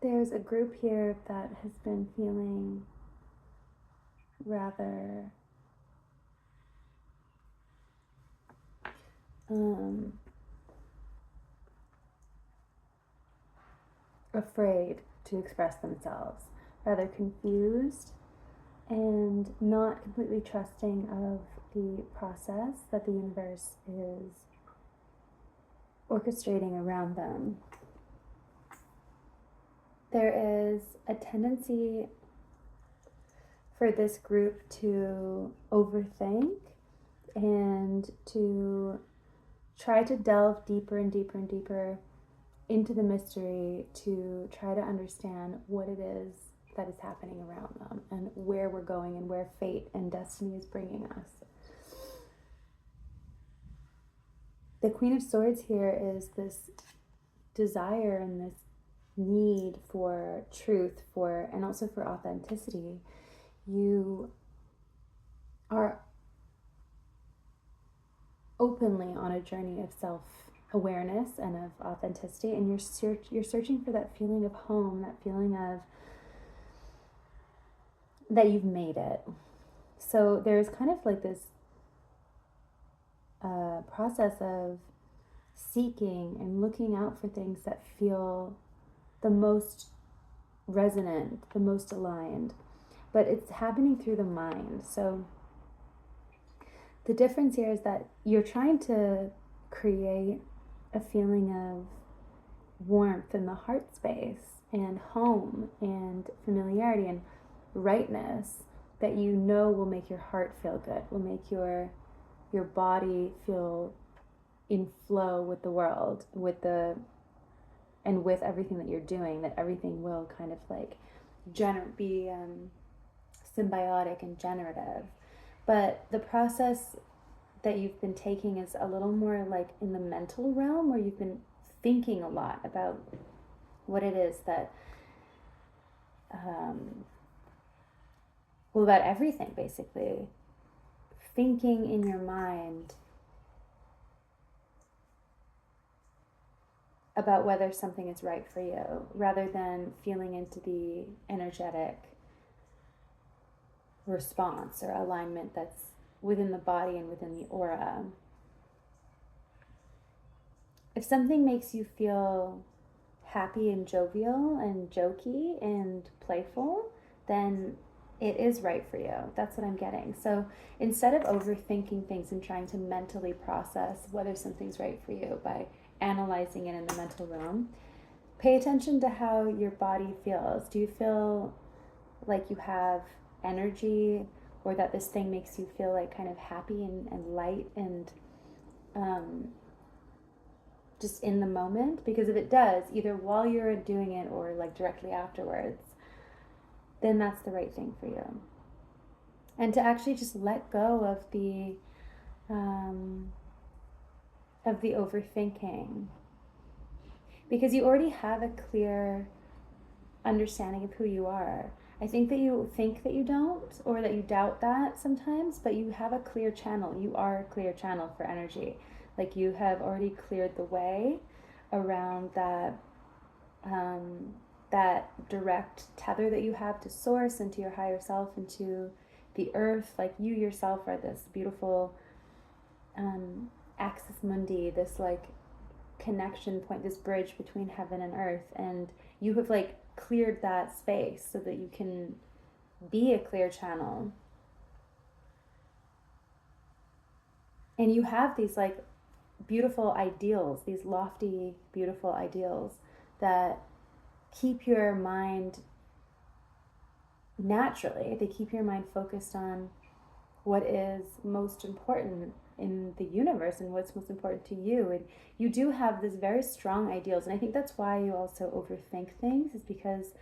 There's a group here that has been feeling rather afraid to express themselves, rather confused and not completely trusting of the process that the universe is orchestrating around them. There is a tendency for this group to overthink and to try to delve deeper and deeper and deeper into the mystery to try to understand what it is that is happening around them and where we're going and where fate and destiny is bringing us. The Queen of Swords here is this desire and this need for truth, for and also for authenticity. You are openly on a journey of self-awareness and of authenticity, and you're searching for that feeling of home, that feeling of that you've made it. So there's kind of like this process of seeking and looking out for things that feel the most resonant, the most aligned, but it's happening through the mind. So the difference here is that you're trying to create a feeling of warmth in the heart space and home and familiarity and rightness that you know will make your heart feel good, will make your body feel in flow with the world, with everything that you're doing, that everything will kind of like be symbiotic and generative. But the process that you've been taking is a little more like in the mental realm, where you've been thinking a lot about what it is that about everything, basically. Thinking in your mind about whether something is right for you, rather than feeling into the energetic response or alignment that's within the body and within the aura. If something makes you feel happy and jovial and jokey and playful, then it is right for you. That's what I'm getting. So instead of overthinking things and trying to mentally process whether something's right for you by analyzing it in the mental realm, pay attention to how your body feels. Do you feel like you have energy, or that this thing makes you feel like kind of happy and light and just in the moment? Because if it does, either while you're doing it or like directly afterwards, then that's the right thing for you. And to actually just let go of the overthinking, because you already have a clear understanding of who you are. I think that you think that you don't, or that you doubt that sometimes, but you have a clear channel. You are a clear channel for energy. Like you have already cleared the way around that that direct tether that you have to source and to your higher self and to the earth. Like you yourself are this beautiful axis mundi, this like connection point, this bridge between heaven and earth, and you have like cleared that space so that you can be a clear channel. And you have these like beautiful ideals, these lofty, beautiful ideals that keep your mind naturally, they keep your mind focused on what is most important in the universe and what's most important to you. And you do have this very strong ideals, and I think that's why you also overthink things, is because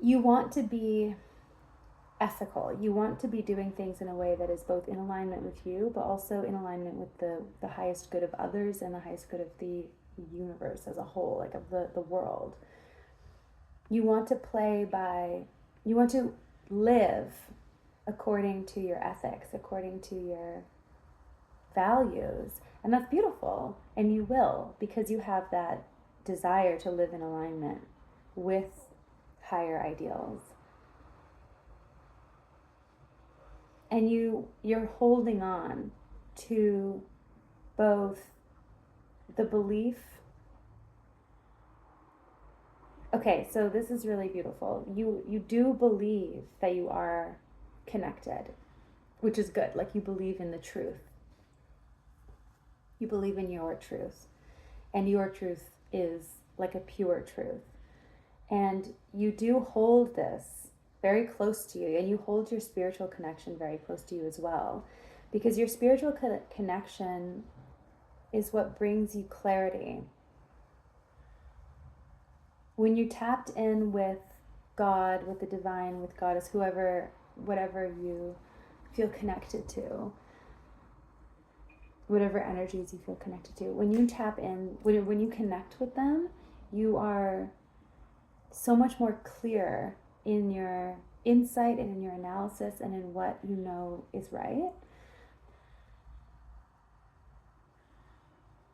you want to be ethical. You want to be doing things in a way that is both in alignment with you, but also in alignment with the highest good of others and the highest good of the universe as a whole, like of the world. You want to you want to live according to your ethics, according to your values. And that's beautiful. And you will, because you have that desire to live in alignment with higher ideals. And you're holding on to both the belief. Okay, so this is really beautiful. You do believe that you are connected, which is good. Like, you believe in the truth. You believe in your truth. And your truth is like a pure truth. And you do hold this very close to you, and you hold your spiritual connection very close to you as well, because your spiritual connection is what brings you clarity. When you tapped in with God, with the divine, with Goddess, whoever, whatever you feel connected to, whatever energies you feel connected to, when you tap in, when you connect with them, you are so much more clear in your insight and in your analysis and in what you know is right.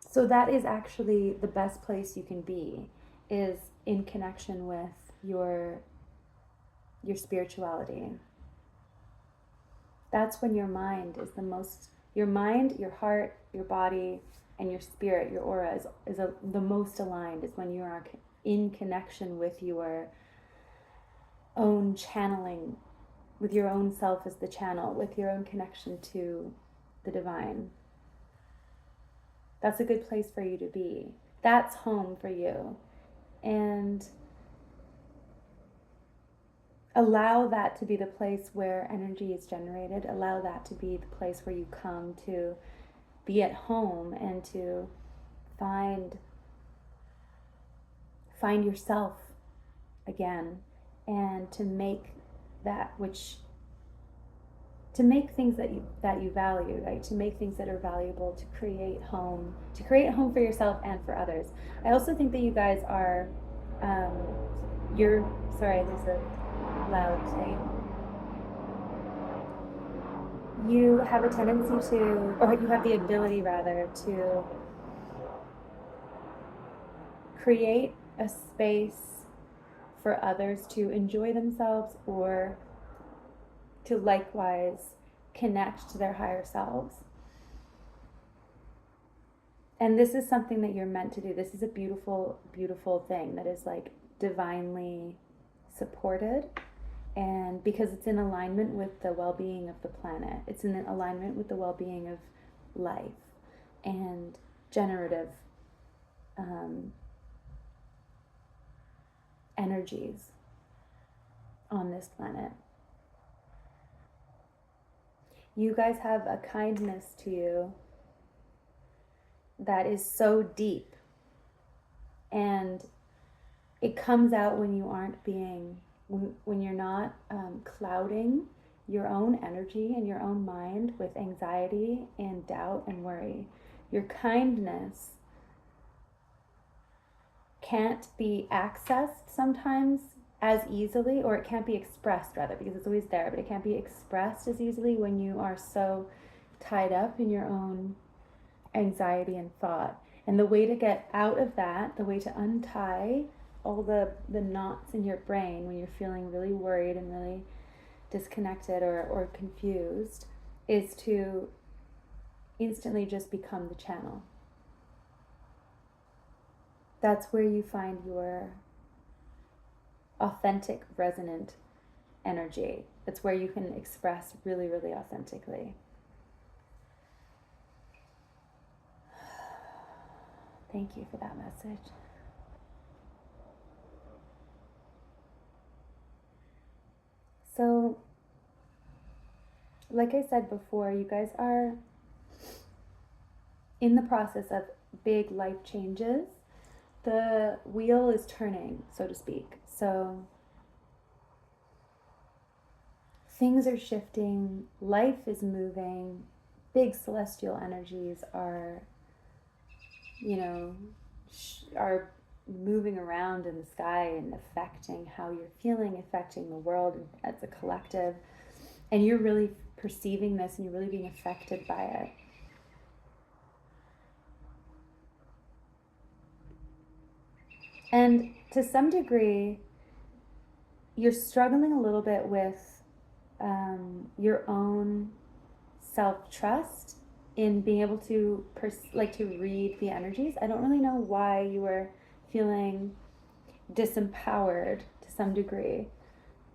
So that is actually the best place you can be, is in connection with your spirituality. That's when your mind is your mind, your heart, your body, and your spirit, your aura is the most aligned, is when you are in connection with your own channeling, with your own self as the channel, with your own connection to the divine. That's a good place for you to be. That's home for you. And allow that to be the place where energy is generated. Allow that to be the place where you come to be at home and to find yourself again, and to make things that you value, right? To make things that are valuable, to create home for yourself and for others. I also think that you guys are, sorry, there's a loud thing. You have a tendency to, or you have the ability rather, to create a space for others to enjoy themselves, or to likewise connect to their higher selves. And this is something that you're meant to do. This is a beautiful, beautiful thing that is like divinely supported. And because it's in alignment with the well-being of the planet, it's in alignment with the well-being of life and generative energies on this planet. You guys have a kindness to you that is so deep, and it comes out when you aren't being, when you're not clouding your own energy and your own mind with anxiety and doubt and worry. Your kindness can't be accessed sometimes as easily, or it can't be expressed rather, because it's always there, but it can't be expressed as easily when you are so tied up in your own anxiety and thought. And the way to get out of that, the way to untie all the knots in your brain when you're feeling really worried and really disconnected or confused, is to instantly just become the channel. That's where you find your authentic, resonant energy. That's where you can express really, really authentically. Thank you for that message. So, like I said before, you guys are in the process of big life changes. The wheel is turning, so to speak. So things are shifting, life is moving, big celestial energies are, are moving around in the sky and affecting how you're feeling, affecting the world as a collective. And you're really perceiving this, and you're really being affected by it. And to some degree, you're struggling a little bit with your own self-trust in being able to to read the energies. I don't really know why you were feeling disempowered to some degree,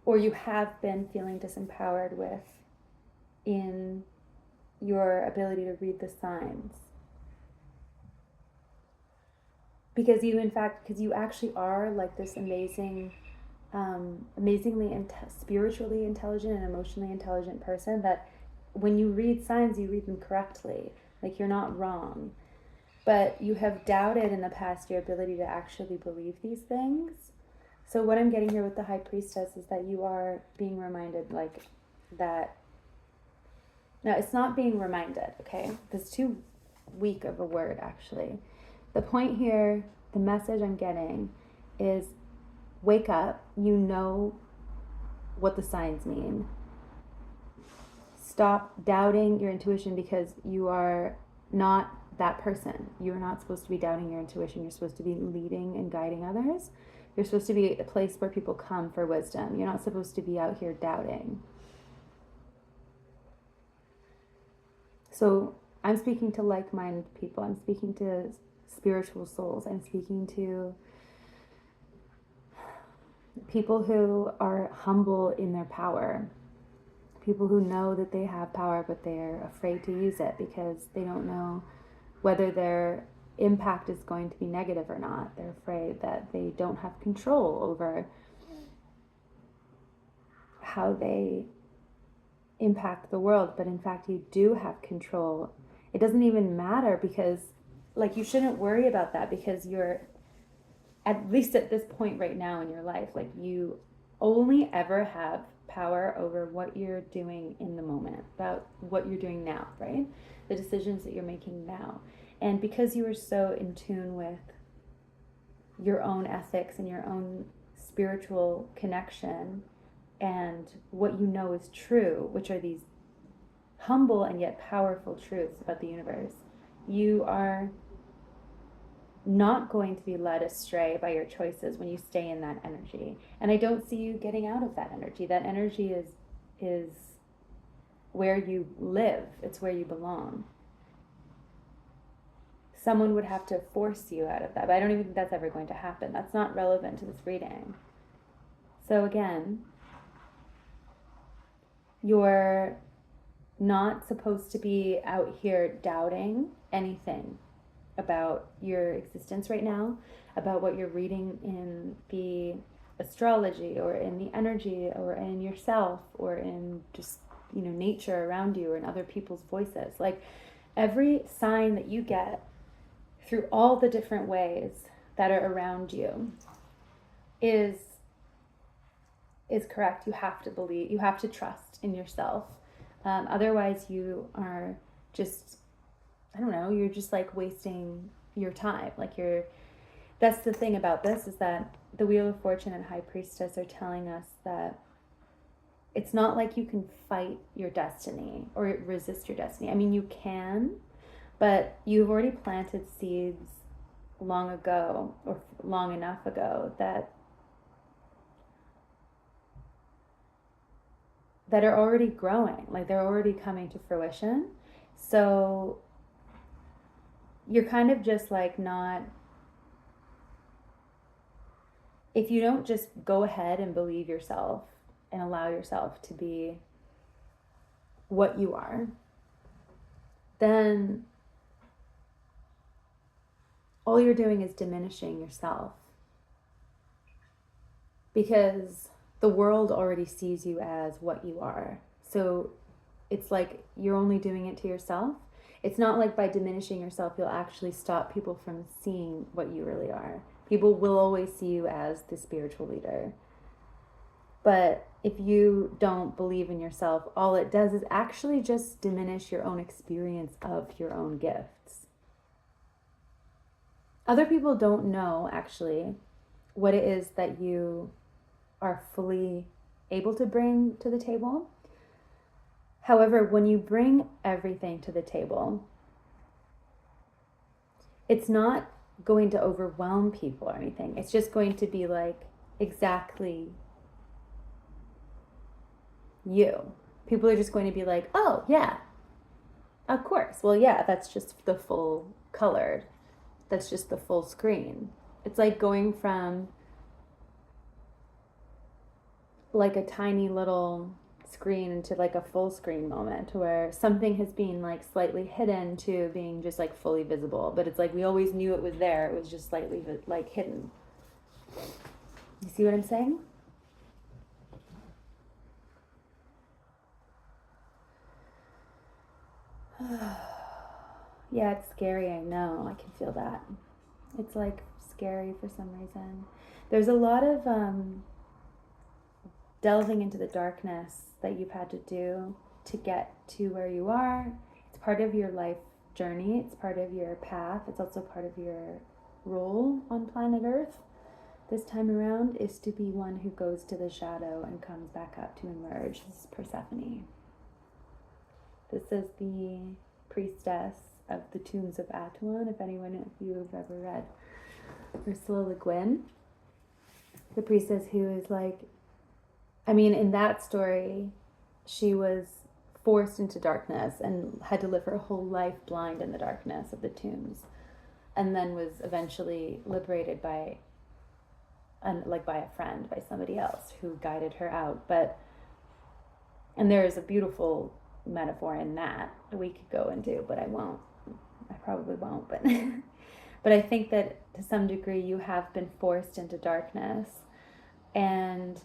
or you have been feeling disempowered with in your ability to read the signs. Because you actually are like this amazingly spiritually intelligent and emotionally intelligent person, that when you read signs, you read them correctly. Like, you're not wrong. But you have doubted in the past your ability to actually believe these things. So what I'm getting here with the High Priestess is that you are being reminded, like, that. Now, it's not being reminded, okay? That's too weak of a word, actually. The point here, the message I'm getting is, wake up. You know what the signs mean. Stop doubting your intuition, because you are not that person. You're not supposed to be doubting your intuition. You're supposed to be leading and guiding others. You're supposed to be a place where people come for wisdom. You're not supposed to be out here doubting. So I'm speaking to like-minded people. I'm speaking to spiritual souls. I'm speaking to people who are humble in their power. People who know that they have power, but they're afraid to use it because they don't know whether their impact is going to be negative or not. They're afraid that they don't have control over how they impact the world. But in fact, you do have control. It doesn't even matter, because, like, you shouldn't worry about that, because you're, at least at this point right now in your life, like, you only ever have power over what you're doing in the moment, about what you're doing now, right? The decisions that you're making now. And because you are so in tune with your own ethics and your own spiritual connection and what you know is true, which are these humble and yet powerful truths about the universe, you are not going to be led astray by your choices when you stay in that energy. And I don't see you getting out of that energy. That energy is where you live. It's where you belong. Someone would have to force you out of that, but I don't even think that's ever going to happen. That's not relevant to this reading. So again, you're not supposed to be out here doubting anything about your existence right now, about what you're reading in the astrology or in the energy or in yourself or in just, nature around you or in other people's voices. Like, every sign that you get through all the different ways that are around you is correct. You have to believe, you have to trust in yourself. Otherwise you are just, I don't know, you're just like wasting your time. Like, that's the thing about this, is that the Wheel of Fortune and High Priestess are telling us that it's not like you can fight your destiny or resist your destiny. I mean, you can, but you've already planted seeds long ago, or long enough ago, that are already growing. Like, they're already coming to fruition. So you're kind of just like not, if you don't just go ahead and believe yourself and allow yourself to be what you are, then all you're doing is diminishing yourself, because the world already sees you as what you are. So it's like you're only doing it to yourself. It's not like by diminishing yourself, you'll actually stop people from seeing what you really are. People will always see you as the spiritual leader. But if you don't believe in yourself, all it does is actually just diminish your own experience of your own gifts. Other people don't know, actually, what it is that you are fully able to bring to the table. However, when you bring everything to the table, it's not going to overwhelm people or anything. It's just going to be like exactly you. People are just going to be like, oh, yeah, of course. Well, yeah, that's just the full colored. That's just the full screen. It's like going from like a tiny little screen into like a full screen moment where something has been like slightly hidden to being just like fully visible. But it's like we always knew it was there. It was just slightly like hidden. You see what I'm saying? Yeah, it's scary. I know. I can feel that. It's like scary for some reason. There's a lot of delving into the darkness that you've had to do to get to where you are. It's part of your life journey. It's part of your path. It's also part of your role on planet Earth. This time around is to be one who goes to the shadow and comes back up to emerge. This is Persephone. This is the priestess of the tombs of Atuan. If anyone of you have ever read Ursula Le Guin, the priestess who is like, I mean, in that story, she was forced into darkness and had to live her whole life blind in the darkness of the tombs, and then was eventually liberated by a friend, by somebody else who guided her out. And there is a beautiful metaphor in that we could go into, but I won't. I probably won't, but but I think that to some degree you have been forced into darkness, and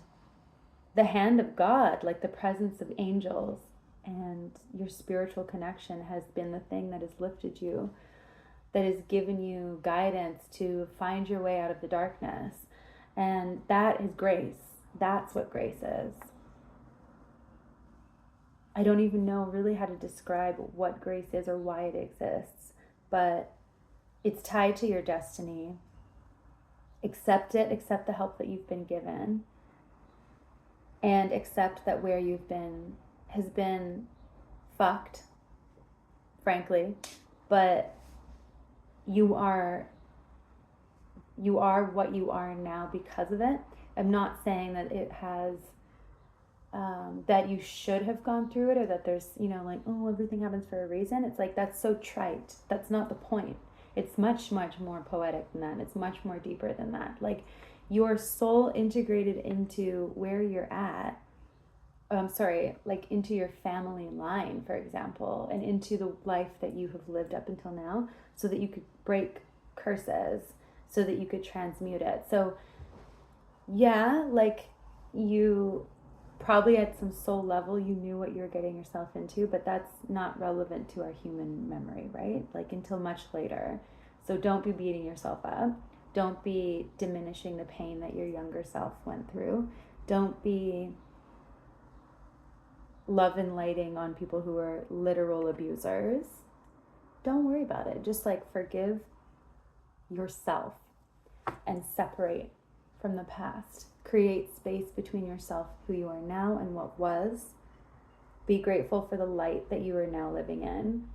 the hand of God, like the presence of angels and your spiritual connection, has been the thing that has lifted you, that has given you guidance to find your way out of the darkness. And that is grace. That's what grace is. I don't even know really how to describe what grace is or why it exists, but it's tied to your destiny. Accept it, accept the help that you've been given, and accept that where you've been has been fucked, frankly, but you are what you are now because of it. I'm not saying that it has that you should have gone through it, or that there's, like, oh, everything happens for a reason. It's like, that's so trite. That's not the point. It's much, much more poetic than that. It's much more deeper than that. Like, your soul integrated into where you're at, like into your family line, for example, and into the life that you have lived up until now, so that you could break curses, so that you could transmute it. So yeah, like, you probably at some soul level you knew what you were getting yourself into, but that's not relevant to our human memory, right? Like, until much later. So don't be beating yourself up. Don't be diminishing the pain that your younger self went through. Don't be love and lighting on people who are literal abusers. Don't worry about it. Just like forgive yourself and separate from the past. Create space between yourself, who you are now, and what was. Be grateful for the light that you are now living in.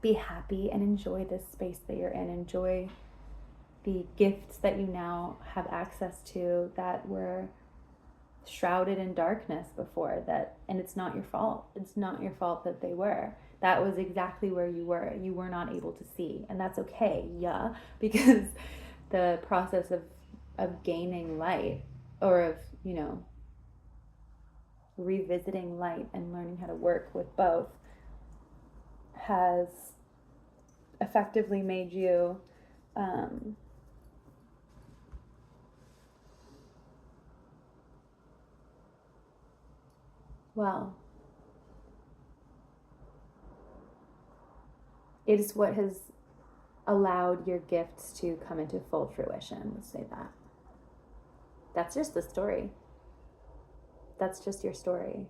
Be happy and enjoy this space that you're in. Enjoy the gifts that you now have access to that were shrouded in darkness before, and it's not your fault. It's not your fault that they were. That was exactly where you were. You were not able to see, and that's okay, yeah, because the process of gaining light, or of, revisiting light and learning how to work with both, has effectively made you well, it is what has allowed your gifts to come into full fruition. Let's say that. That's just the story. That's just your story.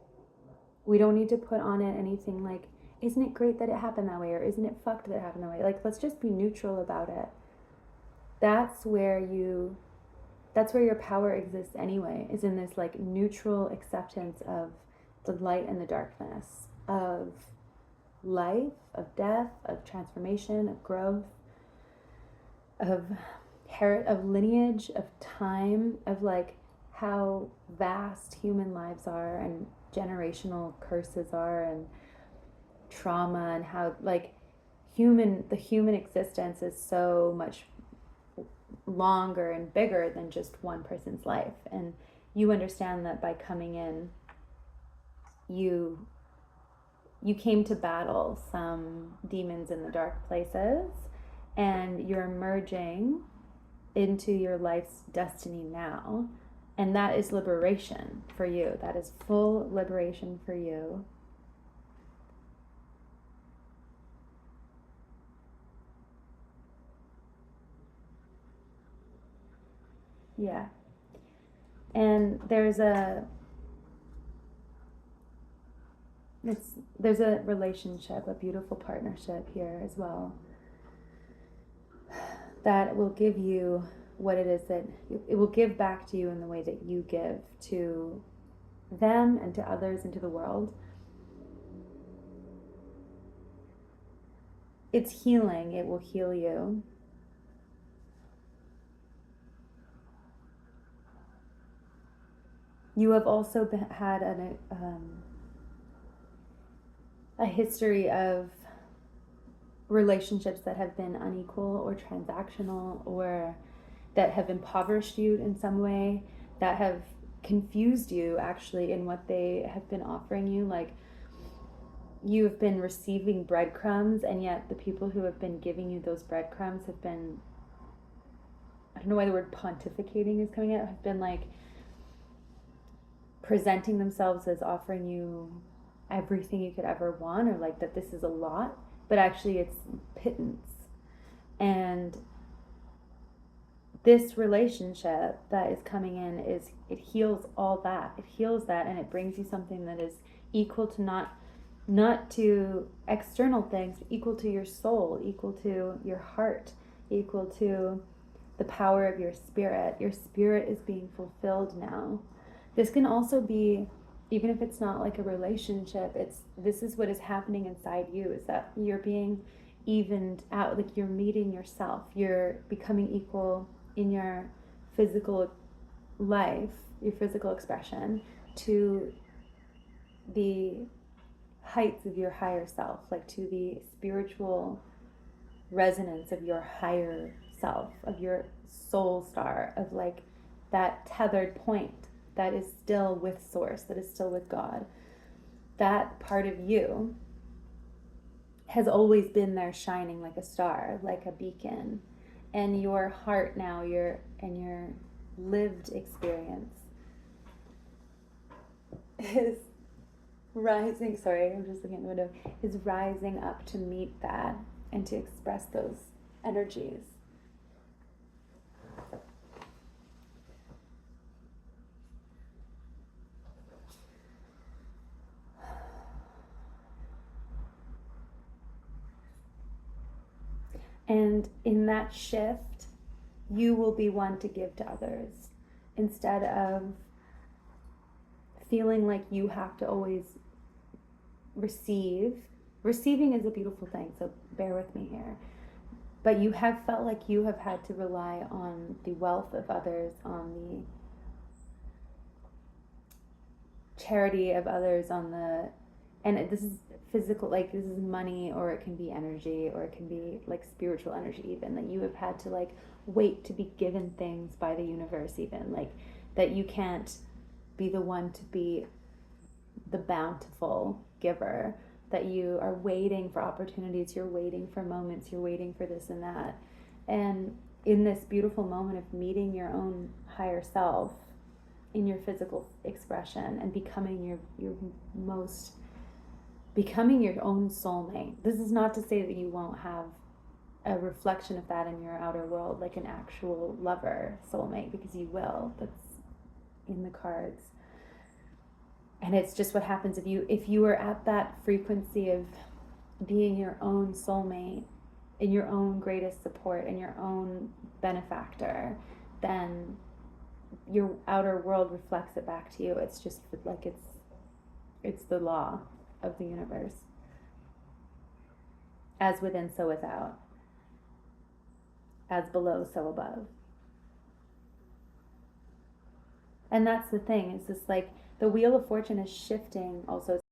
We don't need to put on it anything like, isn't it great that it happened that way, or isn't it fucked that it happened that way? Like, let's just be neutral about it. That's where your power exists anyway, is in this like neutral acceptance of the light and the darkness, of life, of death, of transformation, of growth. of of lineage, of time, of like how vast human lives are and generational curses are and trauma, and how like the human existence is so much longer and bigger than just one person's life. And you understand that by coming in, you came to battle some demons in the dark places, and you're emerging into your life's destiny now. And that is liberation for you. That is full liberation for you. Yeah. And there's a relationship, a beautiful partnership here as well, that will give you what it is that it will give back to you in the way that you give to them and to others and to the world. It's healing. It will heal you. You have also had a history of relationships that have been unequal or transactional, or that have impoverished you in some way, that have confused you actually in what they have been offering you. Like, you've been receiving breadcrumbs, and yet the people who have been giving you those breadcrumbs have been, I don't know why the word pontificating is coming out, have been like presenting themselves as offering you everything you could ever want, or like that this is a lot, but actually it's pittance. And this relationship that is coming in it heals all that. It heals that, and it brings you something that is equal to not to external things, but equal to your soul, equal to your heart, equal to the power of your spirit. Your spirit is being fulfilled now. This can also be, even if it's not like a relationship, this is what is happening inside you, is that you're being evened out, like you're meeting yourself, you're becoming equal in your physical life, your physical expression, to the heights of your higher self, like to the spiritual resonance of your higher self, of your soul star, of like that tethered point that is still with source, that is still with God. That part of you has always been there, shining like a star, like a beacon. And your heart now, your lived experience is rising, sorry, I'm just looking at the window, is rising up to meet that and to express those energies. And in that shift, you will be one to give to others, instead of feeling like you have to always receive. Receiving is a beautiful thing, so bear with me here. But you have felt like you have had to rely on the wealth of others, on the charity of others, on the, and this is physical, like this is money, or it can be energy, or it can be like spiritual energy even, that you have had to like wait to be given things by the universe, even like that you can't be the one to be the bountiful giver, that you are waiting for opportunities, you're waiting for moments, you're waiting for this and that. And in this beautiful moment of meeting your own higher self in your physical expression and becoming your most, becoming your own soulmate. This is not to say that you won't have a reflection of that in your outer world, like an actual lover soulmate, because you will. That's in the cards. And it's just what happens if you are at that frequency of being your own soulmate, in your own greatest support, and your own benefactor, then your outer world reflects it back to you. It's just like it's the law of the universe. As within, so without. as below, so above. And that's the thing, it's just like the wheel of fortune is shifting also